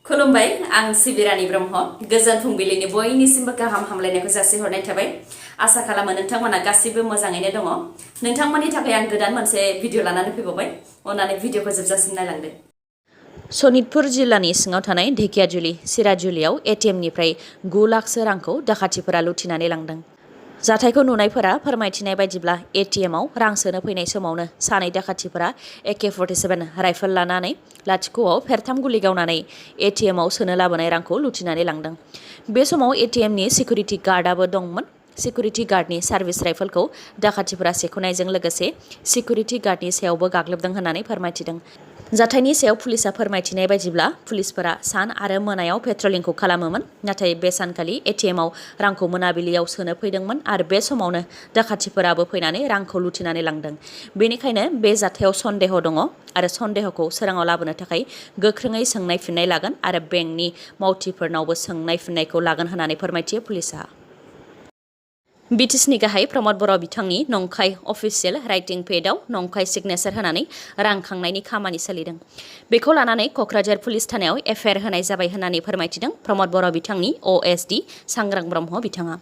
खुलुमबाय आं सिबिरानि ब्रह्म गोजोन फुंबिलिनि बयनिसिमबो गाहाम हामलायनायखौ जासिहरनाय थाबाय आसा खालामो नोंथांमोना गासिबो मोजाङैनो दङ नोंथांमोननि थाखाय आं गोदान मोनसे भिडिअ लानानै फैबावबाय अननानै भिडिअखौ जोबजासिम नायलांदो सनितपुर जिल्लानि सिङाव थानाय ढेकियाजुलि सिराजुलियाव एटिएमनिफ्राय 9 लाखसो रांखौ दाखाथिफोरा लुथिनानै लांदों जाथायखौ नुनायफोरा फोरमायथिनाय बायदिब्ला एटिएमआव रां सोनो फैनाय समावनो सानै दाखाथिफोरा AK-47 राइफल लानानै लाथिख'आव फेरथाम गुलि गावनानै एटिएमआव सोनो लाबोनाय रांखौ लुथिनानै लांदों बे समाव एटिएमनि सिकिउरिटि गार्डआबो दंमोन सिकिउरिटि गार्डनि सार्भिस राइफलखौ दाखाथिफोरा सेख'नायजों लोगोसे सिकिउरिटि गार्डनि सायावबो गाग्लोबदों होननानै फोरमायथिदों जाथायनि सायाव पुलिसा फोरमायथिनाय बायदिब्ला पुलिसफोरा सान आरो मोनायाव पेट्रलिंखौ खालामोमोन नाथाय बे सानखालि एटिएमआव रांखौ मोनाबिलियाव सोनो फैदोंमोन आरो बे समावनो दाखाथिफोराबो फैनानै रांखौ लुथिनानै लांदों बेनिखायनो बे जाथायाव सन्देह दङ आरो सन्देहखौ सोराङाव लाबोनो थाखाय गोख्रोङै सोंनाय फिननाय लागोन आरो बेंकनि मावथिफोरनावबो सोंनाय फिननायखौ लागोन होननानै फोरमायथियो पुलिसा बिटिसिनि गाहाय प्रमद बर' बिथांनि नंखाय अफिसियेल राइटिं पेडआव नंखाय सिगनेचार होनानै रां खांनायनि खामानि सोलिदों बेखौ लानानै क'क्राझार पुलिस थानायाव एफआइआर होनाय जाबाय होननानै फोरमायथिदों प्रमद बर' बिथांनि OSD सांग्रां ब्रह्म बिथाङा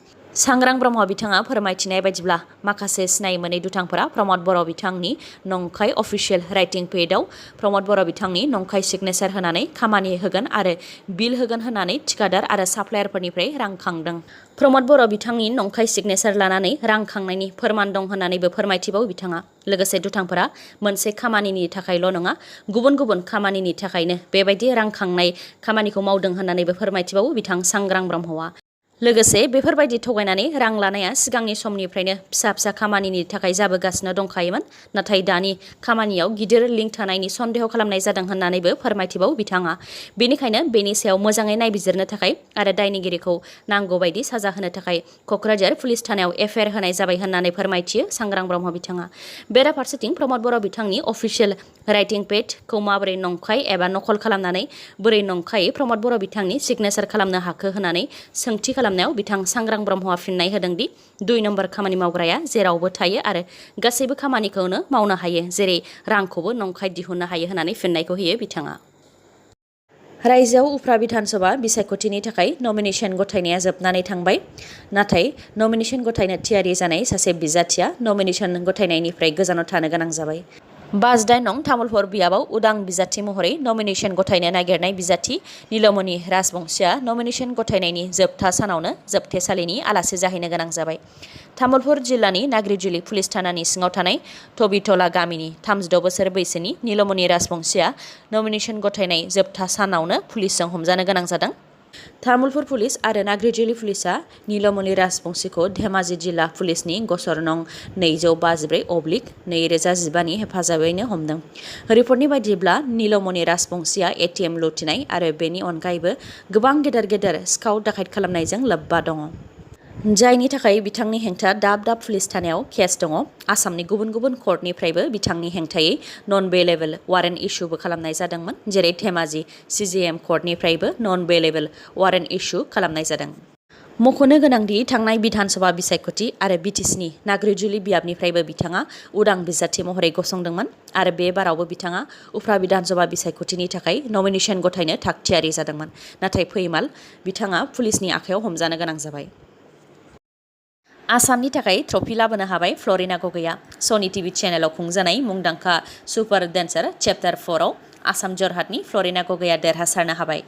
सांग्रां ब्रह्म बिथाङा फोरमायथिनाय बायदिब्ला माखासे सिनाय मोनै दुथांफोरा प्रमद बर' बिथांनि नंखाय अफिसियेल राइटिं पेडआव प्रमद बर' बिथांनि नंखाय सिगनेचार होनानै खामानि होगोन आरो बिल होगोन होननानै थिकादार आरो साप्लायारफोरनिफ्राय रां खांदों प्रमद बर' बिथांनि नंखाय सिगनेचार लानानै रां खांनायनि फोरमान दं होननानैबो फोरमायथिबावो बिथाङा लोगोसे दुथांफोरा मोनसे खामानिनि थाखायल' नङा गुबुन गुबुन खामानिनि थाखायनो बेबायदि रां खांनाय खामानिखौ मावदों होननानैबो फोरमायथिबावो बिथां सांग्रां ब्रह्मआ लोगोसे बेफोरबायदि थगायनानै रां लानाया सिगांनि समनिफ्रायनो फिसा फिसा खामानिनि थाखाय जाबोगासिनो दंखायोमोन नाथाय दानि खामानियाव गिदिर लिंक थानायनि सन्देह खालामनाय जादों होननानैबो फोरमायथिबावो बिथाङा बेनिखायनो बेनि सायाव मोजाङै नायबिजिरनो थाखाय आरो दायनिगिरिखौ नांगौ बायदि साजा होनो थाखाय क'क्राझार पुलिस थानायाव एफआइआर होनाय जाबाय होननानै फोरमायथियो सांग्रां ब्रह्म बिथाङा बेराफारसेथिं प्रमद बर' बिथांनि अफिसियेल राइटिं पेडखौ माबोरै नंखाय एबा नकल खालामनानै बोरै नंखायै प्रमद बर' बिथांनि सिगनेचार खालामनो हाखो होननानै सोंथि खालामनायाव बिथां सांग्रां ब्रह्मआ फिननाय होदों दि 2 नम्बर खामानि मावग्राया जेरावबो थायो आरो गासैबो खामानिखौनो मावनो हायो जेरै रांखौबो नंखाय दिहुननो हायो होननानै फिननायखौ होयो बिथाङा रायजोआव उफ्रा बिधान सभा बिसायख'थिनि थाखाय नमिनेशन गथायनाया जोबनानै थांबाय नाथाय नमिनेशन गथायनो थियारि जानाय सासे बिजाथिया नमिनेशन गथायनायनिफ्राय गोजानाव थानो गोनां जाबाय 58 नं तामुलपुर बियाबाव उदां बिजाथि महरै नमिनेशन गथायनो नागिरनाय बिजाथि नीलमणि राजबंशीआ नमिनेशन गथायनायनि जोबथा सानावनो जोबथेसालिनि आलासि जाहैनो गोनां जाबाय तामुलपुर जिल्लानि नाग्रिजुलि पुलिस थानानि सिङाव थानाय थबिटला गामिनि 36 बोसोर बैसोनि नीलमणि राजबंशीआ नमिनेशन गथायनाय जोबथा सानावनो पुलिसजों हमजानो गोनां जादों तामुलपुर पुलिस आरो नाग्रिजुलि पुलिसआ नीलमणि राजबंशीखौ धेमाजि जिल्ला पुलिसनि गसर नं 254/2015 नि हेफाजाबैनो हमदों रिपर्टनि बायदिब्ला नीलमणि राजबंशीआ एटिएम लुथिनाय आरो बेनि अनगायैबो गोबां गेदेर सिखाव दाखायत खालामनायजों लोब्बा दङ जायनि थाखाय बिथांनि हेंथा दाब पुलिस थानायाव केस दङ आसामनि गुबुन गुबुन कर्टनिफ्रायबो बिथांनि हेंथायै नन बेलेबल वारेन्ट इस्युबो खालामनाय जादोंमोन जेरै धेमाजि CJM कर्टनिफ्रायबो नन बेलेबल वारेन्ट इस्यु खालामनाय जादों मख'नो गोनांदि थांनाय बिधान सभा बिसायख'थि आरो बिटिसिनि नाग्रिजुलि बियाबनिफ्रायबो बिथाङा उदां बिजाथि महरै गसंदोंमोन आरो बे बारावबो बिथाङा उफ्रा बिधान सभा बिसायख'थिनि थाखाय नमिनेशन गथायनो थागथियारि जादोंमोन नाथाय फैमाल बिथाङा पुलिसनि आखायाव हमजानो गोनां जाबाय आसामनि थाखाय ट्रफी लाबोनो हाबाय फ्लरिना गगैआ सनी टीवी चेनेलाव खुंजानाय मुंदांखा सुपार डेन्सार चैप्टार 4 आव आसाम जरहाटनि फ्लरिना गगैआ देरहासारनो हाबाय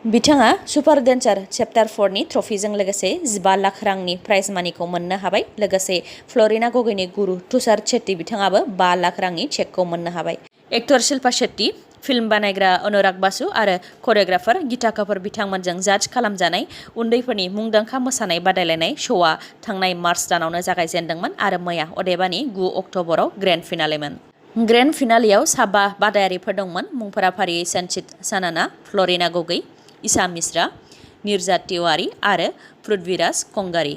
बिथाङा सुपार डेन्सार चैप्टार 4 नि ट्रफीजों लोगोसे 15 लाख रांनि प्राइज मानिखौ मोननो हाबाय लोगोसे फ्लरिना गगैनि गुरु तुषार शेट्टी बिथाङाबो 5 लाख रांनि चेकखौ मोननो हाबाय एक्टर शिल्पा शेट्टी फिल्म बानायग्रा अनुराग बासु आरो करिय'ग्राफार गीता कापुर बिथांमोनजों जाज खालामजानाय उन्दैफोरनि मुंदांखा मोसानाय बादायलायनाय श'आ थांनाय मार्च दानावनो जागायजेनदोंमोन आरो मैया अदेबानि 9 अक्ट'बराव ग्रेन्ड फिनालेमोन ग्रेन्ड फिनालेआव 5 बादायारिफोर दंमोन मुंफोरा फारियै सनचित सानाना फ्लरिना गगै ईशा मिश्रा नीरजा तिवारी आरो पृथ्वीराज कंगारी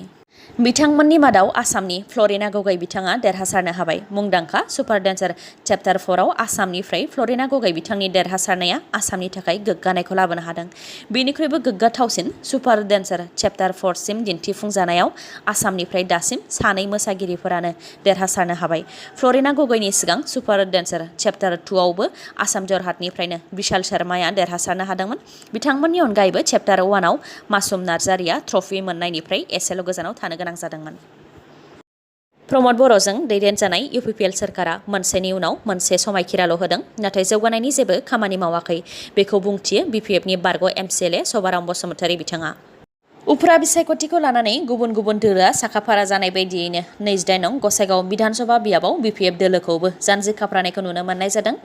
बिथांमोननि मादाव आसामनि फ्लरिना गगৈ बिथाङा देरहासारनो हाबाय। मुंदांखा सुपार डेन्सार चेप्टार 4आव आसामनिफ्राय फ्लरिना गगै बिथांनि देरहासारनाया आसामनि थाखाय गोग्गानायखौ लाबोनो हादों। बेनिख्रुइबो गोग्गाथावसिन सुपार डेन्सार चेप्टार 4 सिम दिन्थिफुंजानायाव आसामनिफ्राय दासिम सानै मोसागिरिफोरानो देरहासारनो हाबाय। फ्लरिना गगैनि सिगां सुपार डेन्सार चेप्टार 2 आवबो आसाम जरहाटनिफ्रायनो बिशाल शर्माया देरहासारनो हादोंमोन। बिथांमोननि अनगायैबो चेप्टार 1 आव मासुम नार्जारिया ट्रफी मोननायनिफ्राय एसेल' गोजानाव थानो गोनां जादोंमोन। प्रमद बर'जों दैदेनजानाय इउपिपिएल सोरखारा मोनसेनि उनाव मोनसे समायखिराल' होदों, नाथाय जौगानायनि जेबो खामानि मावाखै। बेखौ बुंथियो बिपिएफनि बारग' एमसिएलए सभाराम बसुमतारी बिथाङा। उफ्रा बिसायख'थिखौ लानानै गुबुन गुबुन दोलोआ साखाफारा जानाय बायदियैनो 28 नं गसाइगाव बिधानसभा बियाबाव बिपिएफ दोलोखौबो जानजि खाफ्रानायखौ नुनो मोननाय जादों।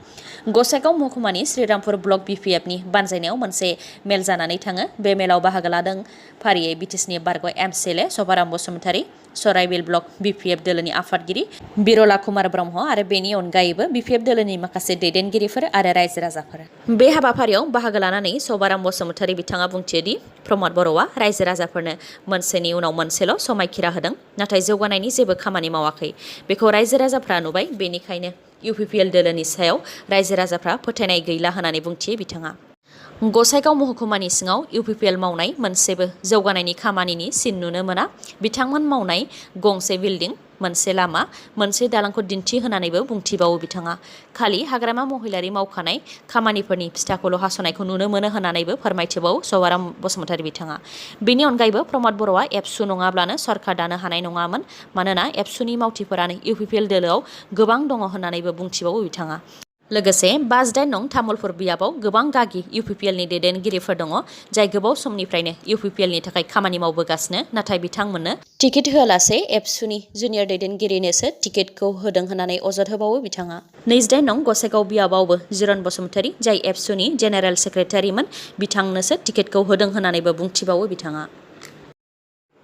गसाइगाव महकुमानि श्रीरामपुर ब्लक बिपिएफनि बानजायनायाव मोनसे मेल जानानै थाङो। बे मेलाव बाहागो लादों फारियै बिटिसिनि बारग' एमसिएलए सभाराम बसुमतारी, सराइबिल ब्लक बिपिएफ दोलोनि आफादगिरि बिरला कुमार ब्रह्म आरो बेनि अनगायैबो बिपिएफ दोलोनि माखासे दैदेनगिरिफोर आरो रायजो राजाफोर। बे हाबाफारियाव बाहागो लानानै सभाराम बसुमतारी बिथाङा बुंथियोदि प्रमद बर'आ रायजो राजाफोरनो मोनसेनि उनाव मोनसेल' समायखिरा होदों, नाथाय जौगानायनि जेबो खामानि मावाखै। बेखौ रायजो राजाफ्रा नुबाय, बेनिखायनो इउपिपिएल दोलोनि सायाव रायजो राजाफ्रा फोथायनाय गैला होननानै बुंथियो बिथाङा। गसाइगाव महकुमानि सिङाव इउपिपिएल मावनाय मोनसेबो जौगानायनि खामानिनि सिन नुनो मोना। बिथांमोन मावनाय गंसे बिल्डिं, मोनसे लामा, मोनसे दालांखौ दिन्थिहोनानैबो बुंथिबावो बिथाङा। खालि हाग्रामा महिलारि मावखानाय खामानिफोरनि फिथाखौल' हास'नायखौ नुनो मोनो होननानैबो फोरमायथिबावो सभाराम बसुमतारी बिथाङा। बेनि अनगायैबो प्रमद बर'आ एबसु नङाब्लानो सरकार दानो हानाय नङामोन, मानोना एबसुनि मावथिफोरानो इउपिपिएल दोलोआव गोबां दङ होननानैबो बुंथिबावो बिथाङा। लोगोसे 28 नं तामुलपुर बियाबाव गोबां गागि इउपिपिएलनि दैदेनगिरिफोर दङ, जाय गोबाव समनिफ्रायनो इउपिपिएलनि थाखाय खामानि मावबोगासिनो, नाथाय बिथांमोननो टिकेट होआलासे एबसुनि जुनियर दैदेनगिरिनोसो टिकेटखौ होदों होननानै अजद होबावो बिथाङा। 28 नं गसाइगाव बियाबावबो जिरन बसुमतारी, जाय एबसुनि जेनेरेल सेक्रेटारिमोन, बिथांनोसो टिकेटखौ होदों होननानैबो बुंथिबावो बिथाङा।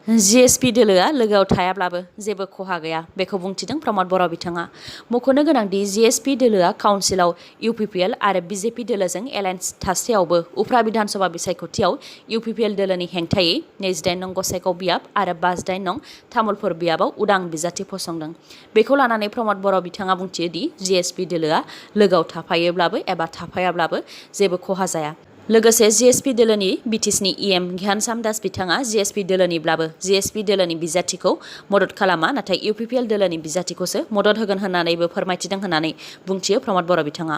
जिएसपि दोलोआ लोगोआव थायाब्लाबो जेबो खहा गैया, बेखौ बुंथिदों प्रमद बर' बिथाङा। मख'नो गोनांदि जिएसपि दोलोआ काउन्सिलाव इउपिपिएल आरो बिजेपि दोलोजों एलायन्स थासेयावबो उफ्रा बिधानसभा बिसायख'थियाव इउपिपिएल दोलोनि हेंथायै 28 नं गसाइगाव बियाब आरो 28 नं तामुलपुर बियाबाव उदां बिजाथि फसंदों। बेखौ लानानै प्रमद बर' बिथाङा बुंथियोदि जिएसपि दोलोआ लोगोआव थाफायोब्लाबो एबा थाफायाब्लाबो जेबो खहा जाया। लोगोसे जिएसपि दोलोनि बिटिसिनि इएम घ्यानचान्द दास बिथाङा जिएसपि दोलोनिब्लाबो जिएसपि दोलोनि बिजाथिखौ मदद खालामा, नाथाय इउपिपिएल दोलोनि बिजाथिखौसो मदद होगोन होननानैबो फोरमायथिदों होननानै बुंथियो प्रमद बर' बिथाङा।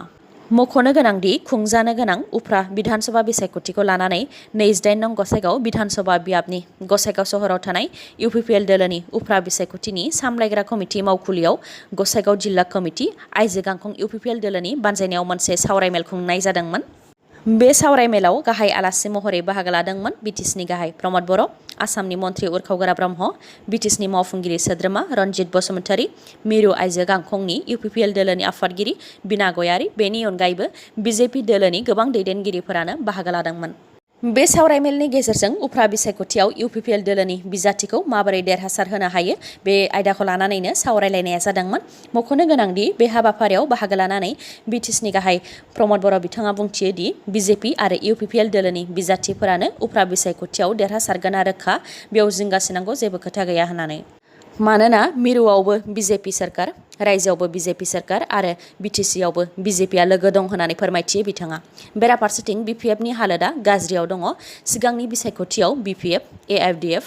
मख'नो गोनांदि खुंजानो गोनां उफ्रा बिधानसभा बिसायख'थिखौ लानानै 28 नं गसाइगाव बिधानसभा बियाबनि गसाइगाव सहराव थानाय इउपिपिएल दोलोनि उफ्रा बिसायख'थिनि सामलायग्रा कमिटि मावखुलियाव गसाइगाव जिल्ला कमिटि आइजो गांखं इउपिपिएल दोलोनि बानजायनायाव मोनसे सावरायमेल खुंनाय जादोंमोन। बे सावरायमेलाव गाहाय आलासि महरै बाहागो लादोंमोन बिटिसिनि गाहाय प्रमद बर', आसामनि मन्त्रि उरखावगोरा ब्रह्म, बिटिसिनि मावफुंगिरि सोद्रोमा रनजित बसुमतारी, मिरु आइजो गांखंनि इउपिपिएल दोलोनि आफादगिरि बिना गयारी, बेनि अनगायैबो बिजेपि दोलोनि गोबां दैदेनगिरिफोरानो बाहागो लादोंमोन। बे सावरायमेलनि गेजेरजों उफ्रा बिसायख'थियाव इउपिपिएल दोलोनि बिजाथिखौ माबोरै देरहासार होनो हायो, बे आयदाखौ लानानैनो सावरायलायनाया जादोंमोन। मख'नो गोनांदि बे हाबाफारियाव बाहागो लानानै बिटिसिनि गाहाय प्रमद बर' बिथाङा बुंथियोदि बिजेपि आरो इउपिपिएल दोलोनि बिजाथिफोरानो उफ्रा बिसायख'थियाव देरहासारगोना रोखा, बेयाव जिंगासिनांगौ जेबो खोथा गैया होननानै। मानोना मिरुआवबो बिजेपि सोरखार, रायजोआवबो बिजेपि सोरखार आरो बिटिसिआवबो बिजेपिआ लोगो दं होननानै फोरमायथियो बिथाङा। बेराफारसेथिं बिपिएफनि हालोदा गाज्रियाव दङ। सिगांनि बिसायख'थियाव बिपिएफ, एआइडिएफ,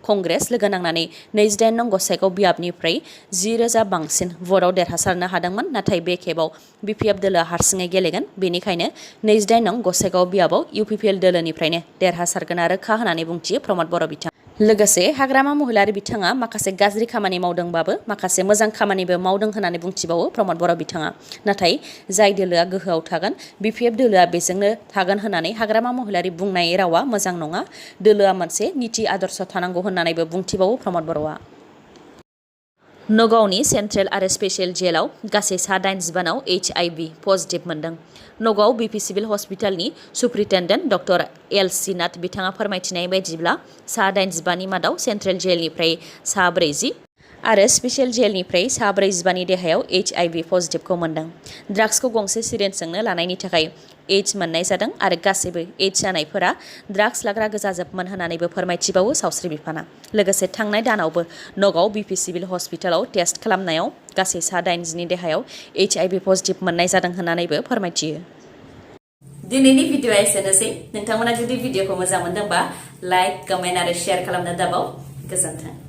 कंग्रेस लोगो नांनानै 28 नं गसाइगाव बियाबनिफ्राय 10,000 बांसिन भटआव देरहासारनो हादोंमोन, नाथाय बे खेबाव बिपिएफ दोलोआ हारसिङै गेलेगोन। बेनिखायनो 28 नं गसाइगाव बियाबाव इउपिपिएल दोलोनिफ्रायनो देरहासारगोना रोखा होननानै बुंथियो प्रमद बर' बिथाङा। लोगोसे हाग्रामा महिलारि बिथाङा माखासे गाज्रि खामानि मावदोंबाबो माखासे मोजां खामानिबो मावदों होननानै बुंथिबावो प्रमद बर' बिथाङा। नाथाय जाय दोलोआ गोहोआव थागोन, बिपिएफ दोलोआ बेजोंनो थागोन होननानै हाग्रामा महिलारि बुंनाय रावा मोजां नङा। दोलोआ मोनसे नीति आदर्श थानांगौ होननानैबो बुंथिबावो प्रमद बर'आ। नगावनि सेन्ट्रेल आरो स्पेसियेल जेलाव गासै सा 85 HIV पजिटिभ मोनदों। नगाव बिपि सिभिल हस्पिटालनि सुप्रिन्टेन्डेन्ट डक्टर एल.सि. नाथ बिथाङा फोरमायथिनाय बायदिब्ला सा 85 नि मादाव सेन्ट्रेल जेलनिफ्राय सा 40, आरो स्पेसियेल जेलनिफ्राय सा 45 देहायाव HIV पजिटिभखौ मोनदों। ड्राग्सखौ गंसे सिरिन्जजोंनो लानायनि थाखाय एड्स मोननाय जादों आरो गासैबो एड्स जानायफोरा ड्राग्स लाग्रा गोजाजोबमोन होननानैबो फोरमायथिबावो सावस्रि बिफाना। लोगोसे थांनाय दानावबो नगाव BP सिभिल हस्पिटालाव टेस्ट खालामनायाव गासै सा 80 देहायाव HIV पजिटिभ मोननाय जादों होननानैबो फोरमायथियो। दिनैनि भिडिअ'आ एसेनोसै। नोंथांमोना जुदि भिडिअ'खौ मोजां मोनदोंबा लाइक, कमेन्ट आरो शेयार खालामनो दाबाव। गोजोन्थों।